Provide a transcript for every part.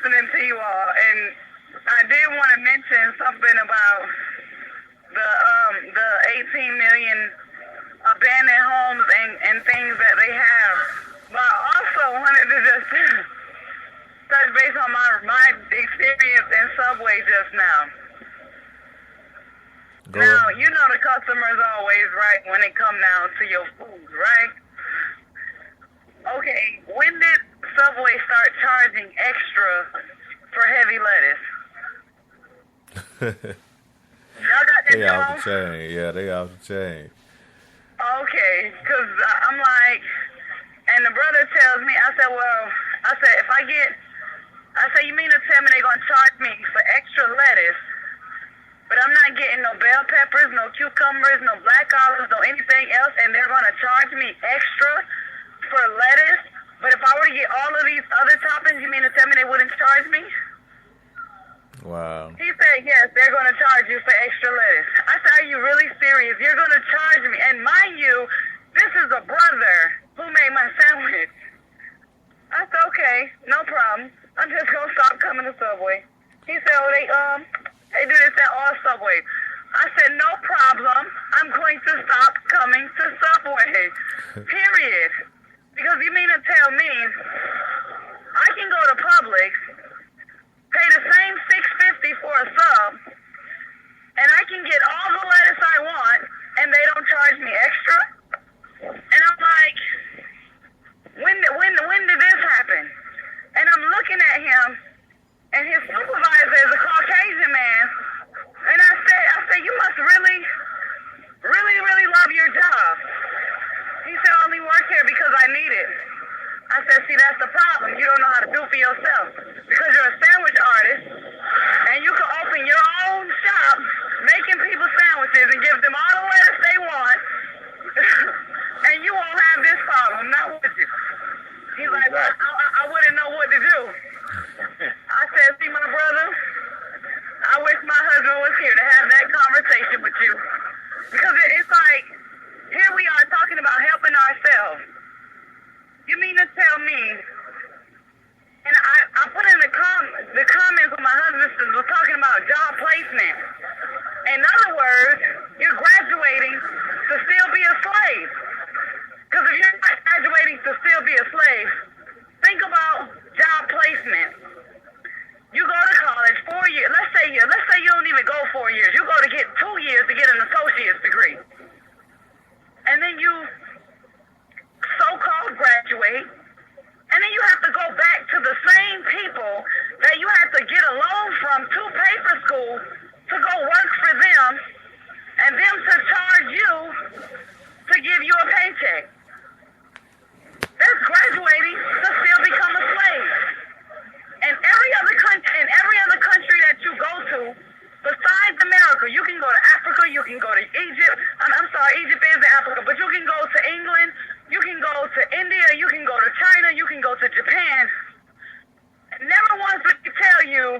listening to you all, and I did want to mention something about the 18 million abandoned homes and things that they have. But I also wanted to just touch base on my experience in Subway just now. Now, you know the customer's always right when it comes down to your food, right? Okay, when did Subway start charging extra for heavy lettuce? Y'all got that They off the chain. Yeah, they off the chain. Okay, because I'm like, and the brother tells me, I said, you mean to tell me they're going to charge me for extra lettuce, but I'm not getting no bell peppers, no cucumbers, no black olives, no anything else, and they're going to charge me extra for lettuce? But if I were to get all of these other toppings, you mean to tell me they wouldn't charge me? Wow. He said, yes, they're going to charge you for extra lettuce. I said, are you really serious? You're going to charge me? And mind you, this is a brother who made my sandwich. I said, okay, no problem. I'm just going to stop coming to Subway. He said, oh, they do this at all Subway. I said, no problem. I'm going to stop coming to Subway. Period. Because you mean to tell me I can go to Publix, pay the same $6.50 for a sub, and I can get all the lettuce I want, and they don't charge me extra? And I'm like, when did this happen? And I'm looking at him, and his supervisor is a Caucasian man, and I said, you must really, really, really love your job. He said, I only work here because I need it. I said, see, that's the problem. You don't know how to do for yourself. Because you're a sandwich artist, and you can open your own shop making people sandwiches and give them all the lettuce they want, and you won't have this problem, not with you. He's like, well, I wouldn't know what to do. I said, see, my brother, I wish my husband was here to have that conversation with you. Because it's like, here we are talking about helping ourselves. You mean to tell me, and I put in the comments when my husband was talking about job placement. In other words, you're graduating to still be a slave. Because if you're not graduating to still be a slave, think about job placement. You go to college 4 years. Let's say you don't even go 4 years. You go to get 2 years to get an associate's degree. And then you so-called graduate, and then you have to go back to the same people that you had to get a loan from to pay for school to go work for them, and them to charge you to give you a paycheck. That's graduating to still become a slave. And every other country that you go to, besides America, you can go to Africa, you can go to Egypt. I'm sorry, Egypt is in Africa, but you can go to England, you can go to India, you can go to China, you can go to Japan. Never once did they tell you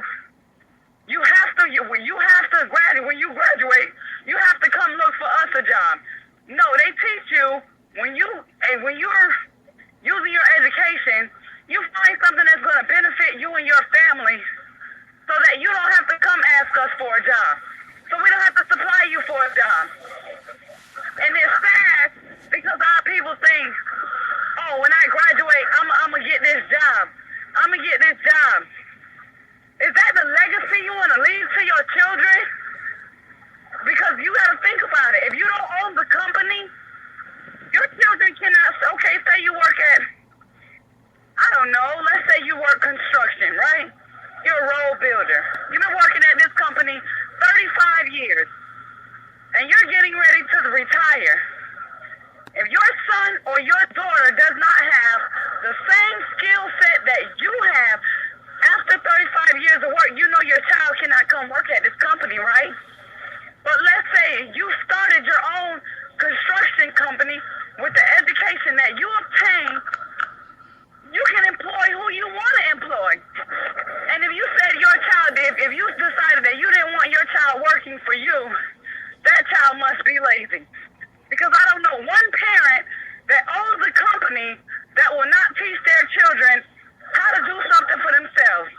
when you graduate, you have to come look for us a job. No, they teach you when you're using your education, you find something that's going to benefit you and your family so that you don't have to come ask us for a job. So we don't have to supply you for a job. And it's sad because our people think, oh, when I graduate, I'm going to get this job. I'm going to get this job. Is that the legacy you want to leave to your children? Because you got to think about it. If you don't own the company, your children cannot, okay, say you work at, I don't know, let's say you work construction, right? You're a road builder. You've been working at this company 35 years, and you're getting ready to retire. If your son or your daughter does not have the same skill set that you have after 35 years of work, you know your child cannot come work at this company, right? But let's say you started your own construction company with the education that you obtained. You can employ who you want to employ. And if you said your child, if you decided that you didn't want your child working for you, that child must be lazy. Because I don't know one parent that owns a company that will not teach their children how to do something for themselves.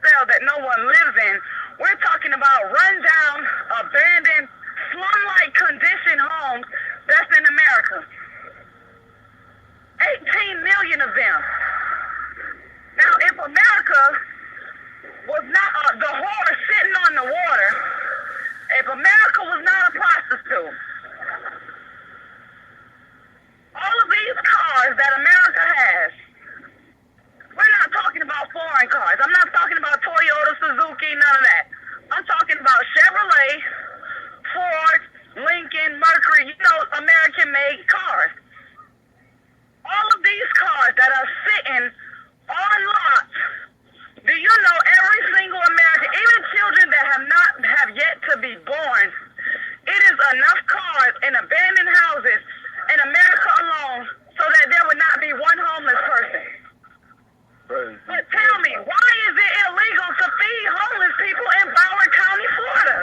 sell that no one lives in. We're talking about rundown, abandoned, slum-like condition homes that's in America. 18 million of them. Now, if America was not the whore sitting on the water, if America was not a prostitute, all of these cars that America has, we're not talking about foreign cars. I'm not talking about Toyota, Suzuki, none of that. I'm talking about Chevrolet, Ford, Lincoln, Mercury, American-made cars. All of these cars that are sitting on lots, do you know every single American, even children that have yet to be born, it is enough cars in abandoned houses in America alone so that there would not be one homeless person. But tell me, why is it illegal to feed homeless people in Broward County, Florida?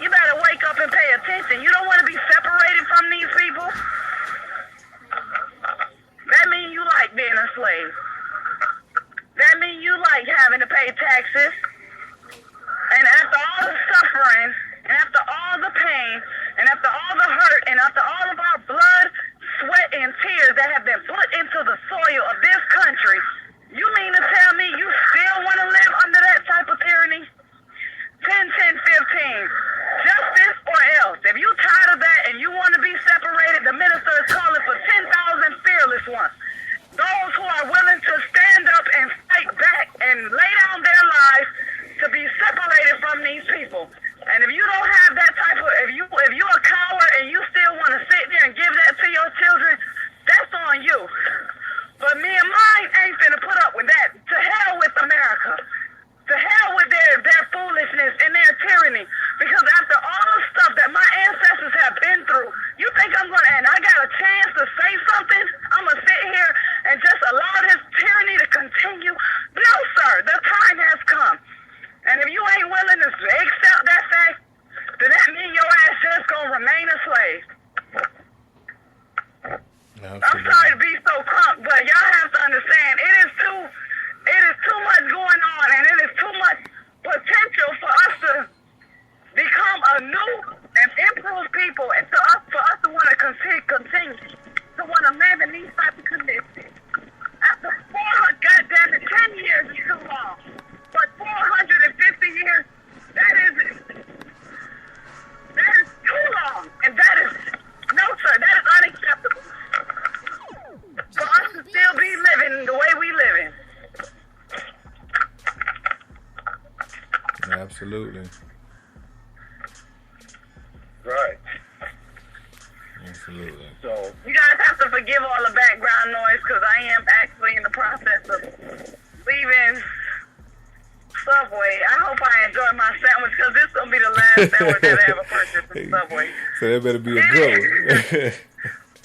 You better wake up and pay attention. You don't want to be separated from these people? That means you like being a slave. That means you like having to pay taxes. And after all the suffering, and after all the pain, and after all the hurt, and after all of our blood, sweat, and tears that have been put into the soil of this country, you mean to tell me you still want to live under that type of tyranny? 10, 10, 15. Justice or else. If you're tired of that and you want to be separated, the minister is calling for 10,000 fearless ones. Those who are willing to stand up and fight back and lay down their lives to be separated from these people. And if you don't have that type of, if you're a coward and you still want to sit there and give that to your children, that's on you. But me and mine ain't finna put up with that. To hell with America. To hell with their foolishness and their tyranny. Because after all the stuff that my ancestors have been through, you think I'm going to, and I got a chance to say something? I'm going to sit here and just allow this tyranny to continue? No, sir. The time has come. And if you ain't willing to accept that fact, then that means your ass just going to remain a slave. Absolutely. I'm sorry to be so crunk, but y'all have to understand, it is too much going on, and it is too much potential for us to become a new and improved people, and for us to want to continue to want to live in these type of conditions. After 10 years is too long, but 450 years, that is too long, and that is, no sir, that is unacceptable. For us to still be living the way we live in. Absolutely. Right. Absolutely. So you guys have to forgive all the background noise because I am actually in the process of leaving Subway. I hope I enjoy my sandwich because this is going to be the last sandwich that I ever purchased from Subway. So that better be a good one.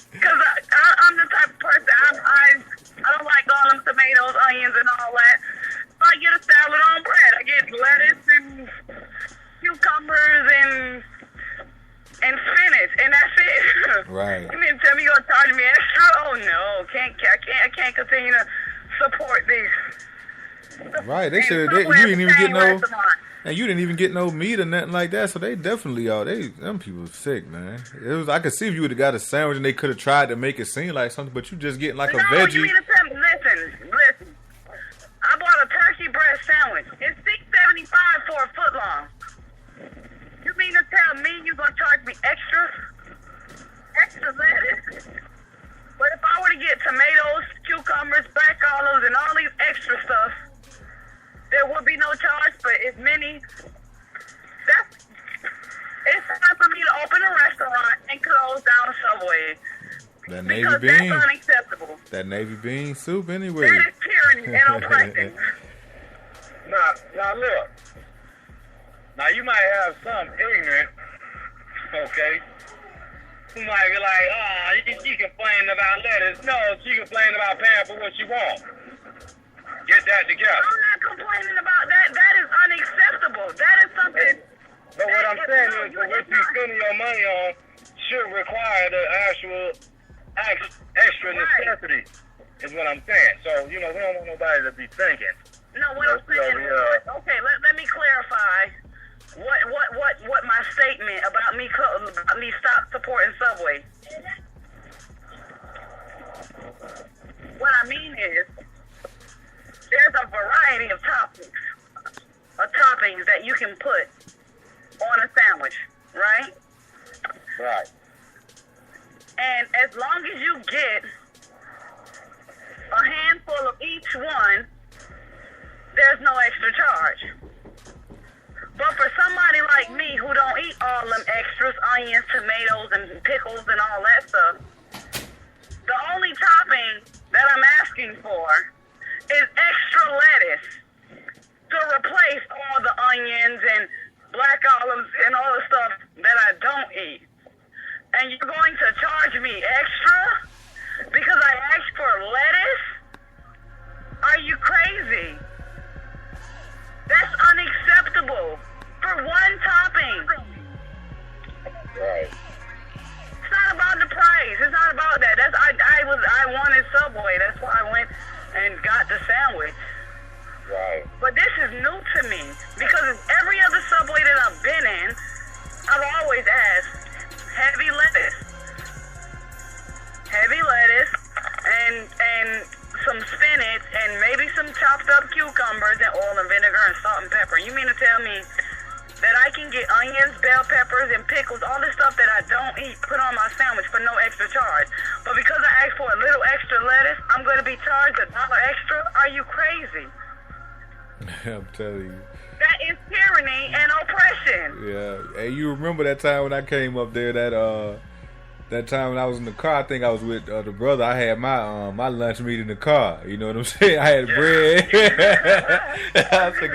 Because I'm the type of person, I don't like all them tomatoes, onions, and all that. So I get a salad on bread. I get lettuce and cucumbers and spinach, and that's it. Right. You mean to tell me you're gonna charge me extra? Oh no, I can't continue to support these. Right. They should. You didn't even get no. And you didn't even get no meat or nothing like that, so they definitely are. Them people sick, man. I could see if you would have got a sandwich and they could have tried to make it seem like something, but you just getting like a veggie. You mean to tell me, listen. I bought a turkey breast sandwich. It's $6.75 for a foot long. You mean to tell me you're gonna charge me extra lettuce? But if I were to get tomatoes, cucumbers, black olives, and all these extra stuff, there would be no charge for as many. It's time for me to open a restaurant and close down a Subway. That Navy because bean. That's unacceptable. That Navy bean soup anyway. That is tyranny and oppression. Now look. Now you might have some ignorant, okay, who might be like, she complaining about lettuce. No, she complaining about paying for what she wants. Get that together. I'm not complaining about that. That is unacceptable. That is something. But what I'm saying is, what you spending your money on should require the actual extra necessity. is what I'm saying. So, we don't want nobody to be thinking. No, what I'm saying is, okay, let me clarify what my statement about me stop supporting Subway. What I mean is, there's a variety of toppings that you can put on a sandwich, right? Right. And as long as you get a handful of each one, there's no extra charge. But for somebody like me who don't eat all them extras, onions, tomatoes, and pickles and all that stuff, the only topping that I'm asking for is extra lettuce to replace all the onions and black olives and all the stuff that I don't eat. And you're going to charge me extra because I asked for lettuce? Are you crazy? That's unacceptable for one topping. Right. It's not about the price. It's not about that. I wanted Subway. That's why I went and got the sandwich. Right. But this is new to me because every other Subway that I've been in, I've always asked heavy lettuce, and some spinach, and maybe some chopped up cucumbers and oil and vinegar and salt and pepper. You mean to tell me that I can get onions, bell peppers, and pickles, all the stuff that I don't eat, put on my sandwich for no extra charge? But because I asked for a little extra lettuce, I'm going to be charged $1 extra? Are you crazy? I'm telling you. That is tyranny and oppression. Yeah. Hey, you remember that time when I came up there, that time when I was in the car, I think I was with the brother. I had my lunch meat in the car. You know what I'm saying? I had bread. I said,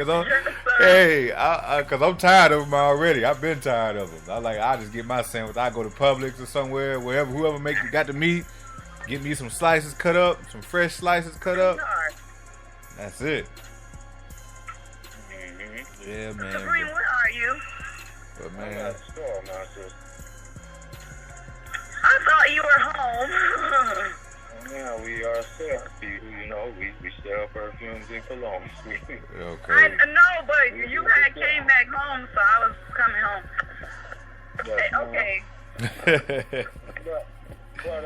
because I'm tired of them already. I've been tired of them. I just get my sandwich. I go to Publix or somewhere, whoever got the meat, get me some slices cut up, some fresh slices cut up. That's it. Yeah, man. Supreme, where are you? But man, I'm at the store, my sister. I thought you were home. Yeah, we are sell people, we sell perfumes and colognes. okay. I know, but you had came back home, so I was coming home. Okay. But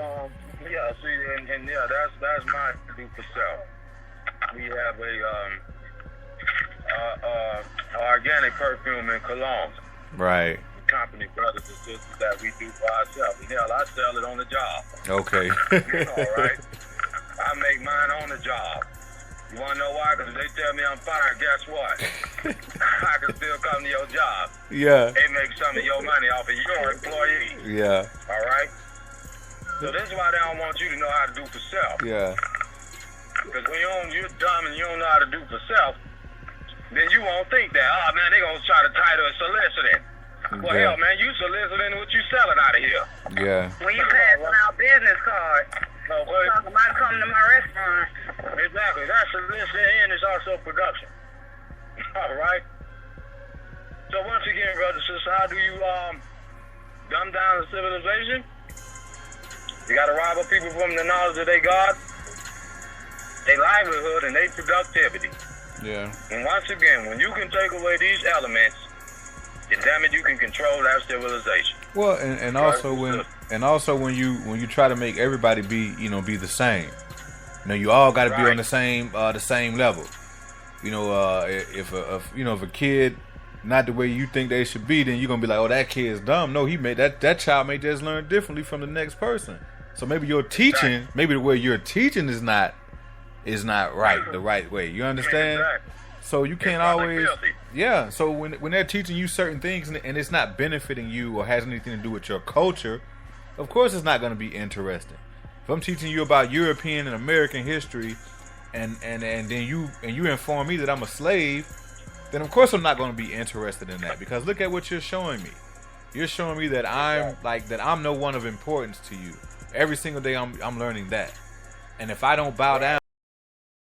yeah, see, and yeah, that's my do for self. We have a organic perfume and colognes. Right. Company brothers and sisters that we do for ourselves. And hell, I sell it on the job. Okay. All right. I make mine on the job. You want to know why? Because if they tell me I'm fired, guess what? I can still come to your job. Yeah. They make some of your money off of your employees. Yeah. All right. So this is why they don't want you to know how to do for self. Yeah. Because when you're dumb and you don't know how to do for self, then you won't think that, oh man, they're going to try to title it soliciting. Well, yeah. hell, man, you soliciting what you selling out of here. Yeah. When you passing out business cards, No, talking about coming to my restaurant. exactly. That's soliciting and it's also production. All right. So once again, brothers and sisters, how do you dumb down the civilization? You got to rob people from the knowledge of their God, their livelihood, and their productivity. Yeah. And once again, when you can take away these elements, then damn it, you can control that civilization. Well, and also when you try to make everybody be the same. You all got to be on the same level. If a kid not the way you think they should be, then you're gonna be like, oh, that kid's dumb. No, he made that child may just learn differently from the next person. So maybe your teaching, maybe the way you're teaching is not right, the right way. You understand? Exactly. So you can't always, yeah. So when they're teaching you certain things and it's not benefiting you or has anything to do with your culture, of course it's not going to be interesting. If I'm teaching you about European and American history, and then you inform me that I'm a slave, then of course I'm not going to be interested in that, because look at what you're showing me. You're showing me that I'm no one of importance to you. Every single day I'm learning that, and if I don't bow down.